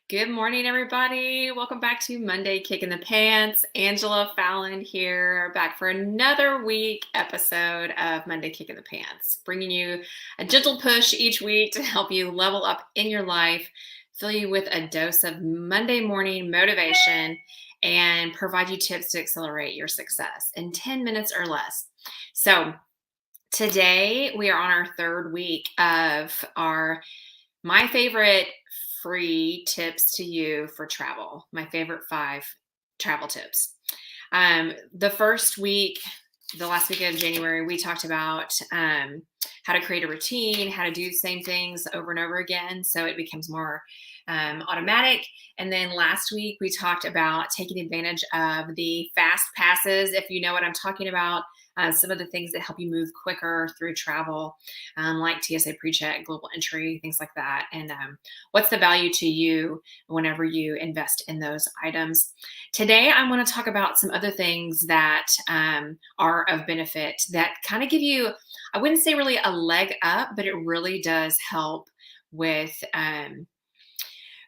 Good morning, everybody. Welcome back to Monday Kick in the Pants. Angela Fallon here, back for another week episode of Monday Kick in the Pants, bringing you a gentle push each week to help you level up in your life, fill you with a dose of Monday morning motivation, and provide you tips to accelerate your success in 10 minutes or less. So, today we are on our third week of our my favorite free tips to you for travel, my favorite 5 travel tips. The first week, the last week of January, we talked about how to create a routine, how to do the same things over and over again so it becomes more automatic. And then last week, we talked about taking advantage of the fast passes, if you know what I'm talking about. Some of the things that help you move quicker through travel, like TSA PreCheck, global entry, things like that. And what's the value to you whenever you invest in those items? Today, I want to talk about some other things that are of benefit that kind of give you, I wouldn't say really a leg up, but it really does help with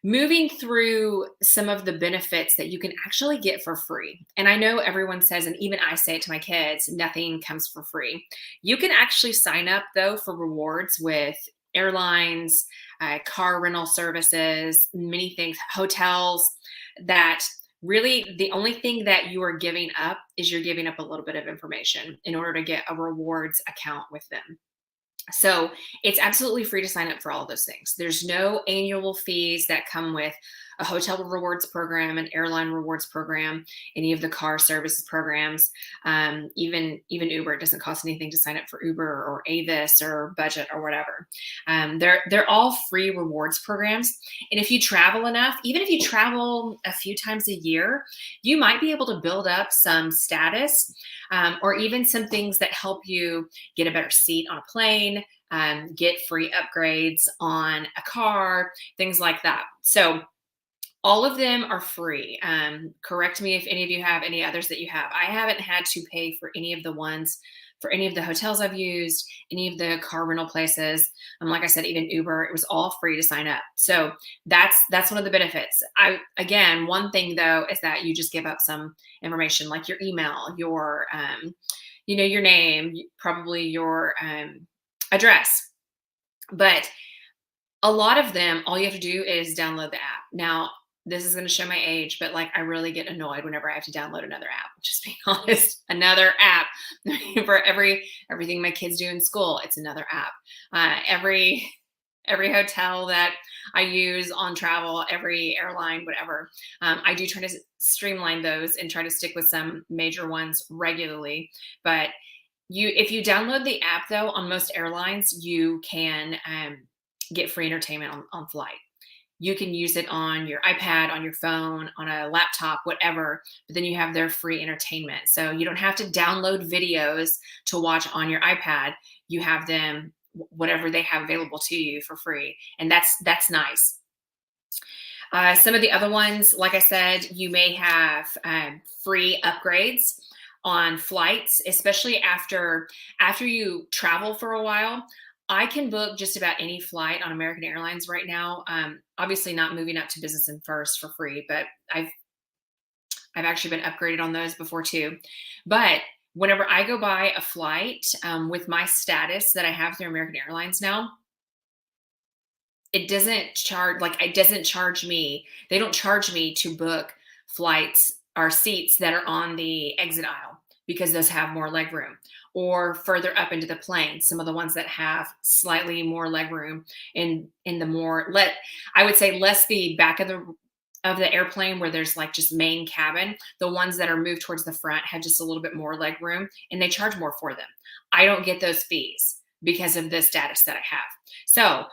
moving through some of the benefits that you can actually get for free. And I know everyone says, and even I say it to my kids, nothing comes for free. You can actually sign up though for rewards with airlines, car rental services, many things, hotels, that really the only thing that you are giving up is you're giving up a little bit of information in order to get a rewards account with them. So it's absolutely free to sign up for all of those things. There's no annual fees that come with a hotel rewards program, an airline rewards program, any of the car services programs, even Uber. It doesn't cost anything to sign up for Uber or Avis or Budget or whatever. They're all free rewards programs. And if you travel enough, even if you travel a few times a year, you might be able to build up some status, or even some things that help you get a better seat on a plane, get free upgrades on a car, things like that. So all of them are free. Correct me if any of you have any others that you have. I haven't had to pay for any of the ones, for any of the hotels I've used, any of the car rental places. Like I said, even Uber, it was all free to sign up. So that's one of the benefits. Again, one thing though is that you just give up some information like your email, your your name, probably your address. But a lot of them, all you have to do is download the app. Now, this is going to show my age, but like I really get annoyed whenever I have to download another app. Just being honest, another app for everything my kids do in school. It's another app. Every hotel that I use on travel, every airline, whatever. I do try to streamline those and try to stick with some major ones regularly. But if you download the app though, on most airlines, you can get free entertainment on flight. You can use it on your iPad, on your phone, on a laptop, whatever, but then you have their free entertainment. So you don't have to download videos to watch on your iPad. You have them, whatever they have available to you for free. And that's nice. Some of the other ones, like I said, you may have free upgrades on flights, especially after you travel for a while. I can book just about any flight on American Airlines right now. Obviously, not moving up to business and first for free, but I've actually been upgraded on those before too. But whenever I go buy a flight with my status that I have through American Airlines now, it doesn't charge me. They don't charge me to book flights or seats that are on the exit aisle because those have more leg room, or further up into the plane, some of the ones that have slightly more leg room in the more I would say less the back of the airplane where there's like just main cabin. The ones that are moved towards the front have just a little bit more leg room and they charge more for them. I don't get those fees because of the status that I have. So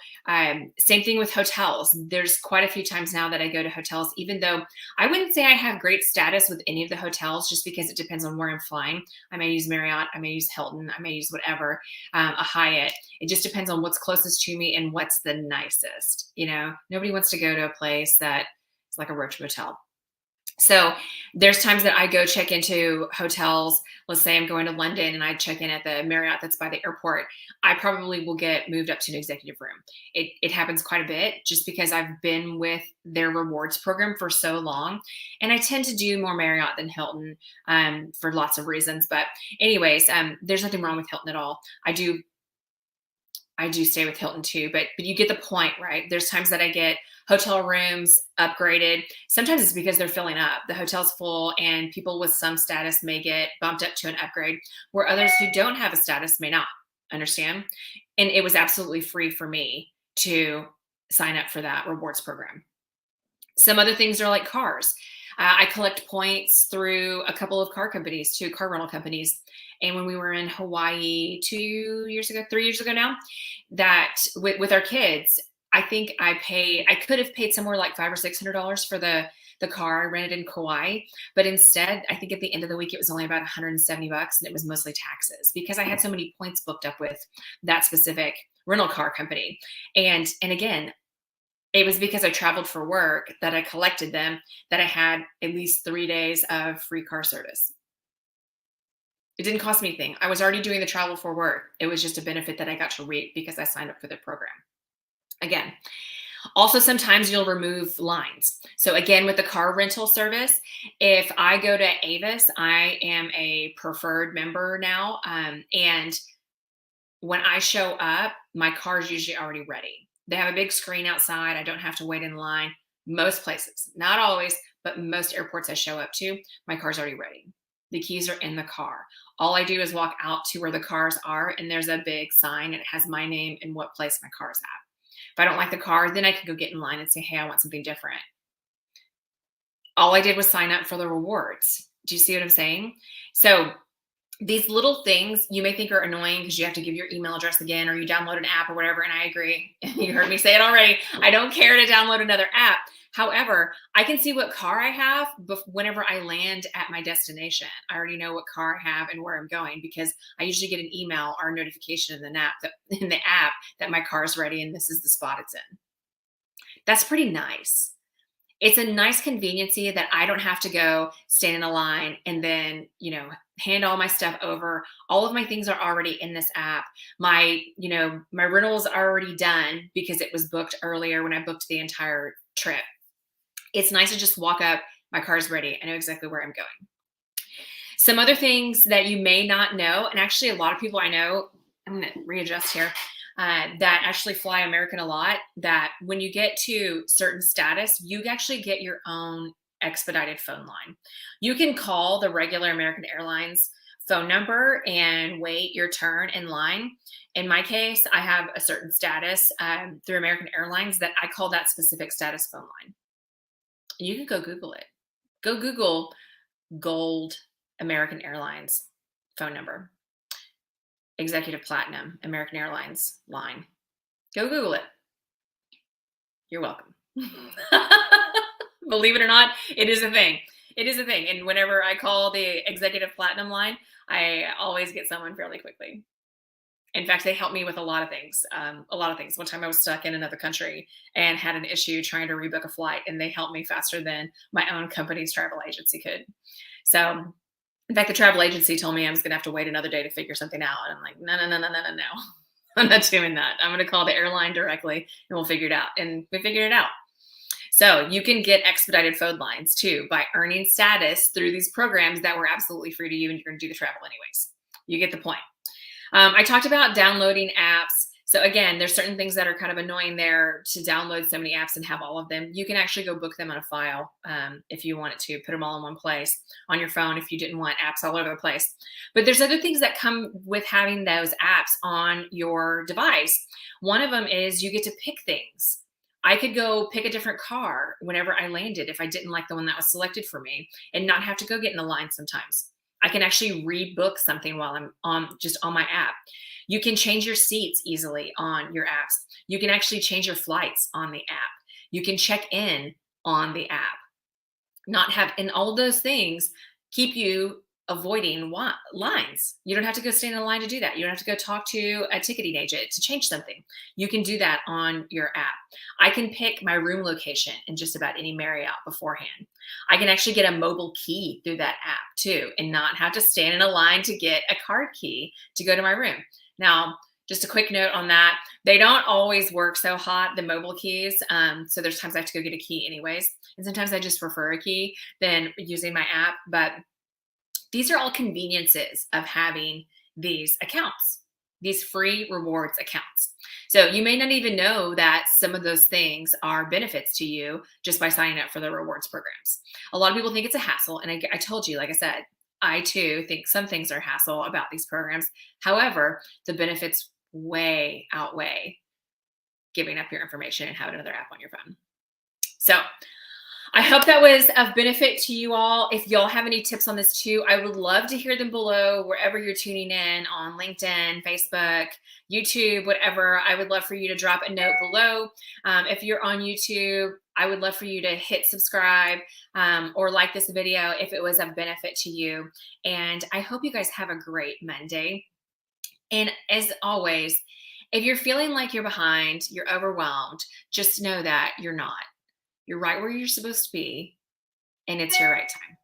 same thing with hotels. There's quite a few times now that I go to hotels, even though I wouldn't say I have great status with any of the hotels, just because it depends on where I'm flying. I may use Marriott, I may use Hilton, I may use whatever, a Hyatt. It just depends on what's closest to me and what's the nicest. Nobody wants to go to a place that is like a roach motel. So there's times that I go check into hotels. Let's say I'm going to London and I check in at the Marriott that's by the airport. I probably will get moved up to an executive room. It happens quite a bit just because I've been with their rewards program for so long. And I tend to do more Marriott than Hilton for lots of reasons. But, anyways, there's nothing wrong with Hilton at all. I do stay with Hilton too, but you get the point, right? There's times that I get hotel rooms upgraded. Sometimes it's because they're filling up. The hotel's full and people with some status may get bumped up to an upgrade where others who don't have a status may not. Understand? And it was absolutely free for me to sign up for that rewards program. Some other things are like cars. I collect points through a couple of car companies, two car rental companies. And when we were in Hawaii 2 years ago, 3 years ago now, that with our kids, I think I could have paid somewhere like $500 or $600 for the car I rented in Kauai, but instead, I think at the end of the week it was only about 170 bucks, and it was mostly taxes because I had so many points booked up with that specific rental car company. And again, it was because I traveled for work that I collected them, that I had at least 3 days of free car service. It didn't cost me anything. I was already doing the travel for work. It was just a benefit that I got to reap because I signed up for the program. Again, also sometimes you'll remove lines. So again, with the car rental service, if I go to Avis, I am a preferred member now. And when I show up, my car is usually already ready. They have a big screen outside. I don't have to wait in line. Most places, not always, but most airports I show up to, my car's already ready. The keys are in the car. All I do is walk out to where the cars are, and there's a big sign, and it has my name and what place my car's at. If I don't like the car, then I can go get in line and say, hey, I want something different. All I did was sign up for the rewards. Do you see what I'm saying? So these little things you may think are annoying because you have to give your email address again or you download an app or whatever. And I agree. You heard me say it already. I don't care to download another app. However, I can see what car I have whenever I land at my destination. I already know what car I have and where I'm going because I usually get an email or a notification in the app that my car is ready and this is the spot it's in. That's pretty nice. It's a nice conveniency that I don't have to go stand in a line and then, hand all my stuff over. All of my things are already in this app. My rental is already done because it was booked earlier when I booked the entire trip. It's nice to just walk up. My car's ready. I know exactly where I'm going. Some other things that you may not know, and actually a lot of people I know, I'm going to readjust here, that actually fly American a lot, that when you get to certain status, you actually get your own expedited phone line. You can call the regular American Airlines phone number and wait your turn in line. In my case, I have a certain status through American Airlines that I call that specific status phone line. You can go Google it. Go Google Gold American Airlines phone number. Executive Platinum American Airlines line. Go Google it. You're welcome. Believe it or not, it is a thing. It is a thing. And whenever I call the Executive Platinum line, I always get someone fairly quickly. In fact, they help me with a lot of things. One time I was stuck in another country and had an issue trying to rebook a flight, and they helped me faster than my own company's travel agency could. So, in fact, the travel agency told me I was going to have to wait another day to figure something out. And I'm like, no. I'm not doing that. I'm going to call the airline directly and we'll figure it out. And we figured it out. So you can get expedited phone lines too by earning status through these programs that were absolutely free to you, and you're going to do the travel anyways. You get the point. I talked about downloading apps. So again, there's certain things that are kind of annoying there to download so many apps and have all of them. You can actually go book them on a file if you wanted to, put them all in one place on your phone if you didn't want apps all over the place. But there's other things that come with having those apps on your device. One of them is you get to pick things. I could go pick a different car whenever I landed if I didn't like the one that was selected for me and not have to go get in the line sometimes. I can actually rebook something while I'm on my app. You can change your seats easily on your apps. You can actually change your flights on the app. You can check in on the app. And all of those things keep you avoiding lines. You don't have to go stand in a line to do that. You don't have to go talk to a ticketing agent to change something. You can do that on your app. I can pick my room location in just about any Marriott beforehand. I can actually get a mobile key through that app too and not have to stand in a line to get a card key to go to my room. Now, just a quick note on that. They don't always work so hot, the mobile keys. So there's times I have to go get a key anyways. And sometimes I just prefer a key than using my app. But these are all conveniences of having these accounts, these free rewards accounts. So you may not even know that some of those things are benefits to you just by signing up for the rewards programs. A lot of people think it's a hassle. And I told you, like I said, I too think some things are hassle about these programs. However, the benefits way outweigh giving up your information and having another app on your phone. So I hope that was of benefit to you all. If y'all have any tips on this too, I would love to hear them below wherever you're tuning in on LinkedIn, Facebook, YouTube, whatever. I would love for you to drop a note below. If you're on YouTube, I would love for you to hit subscribe or like this video if it was of benefit to you. And I hope you guys have a great Monday. And as always, if you're feeling like you're behind, you're overwhelmed, just know that you're not. You're right where you're supposed to be, and it's your right time.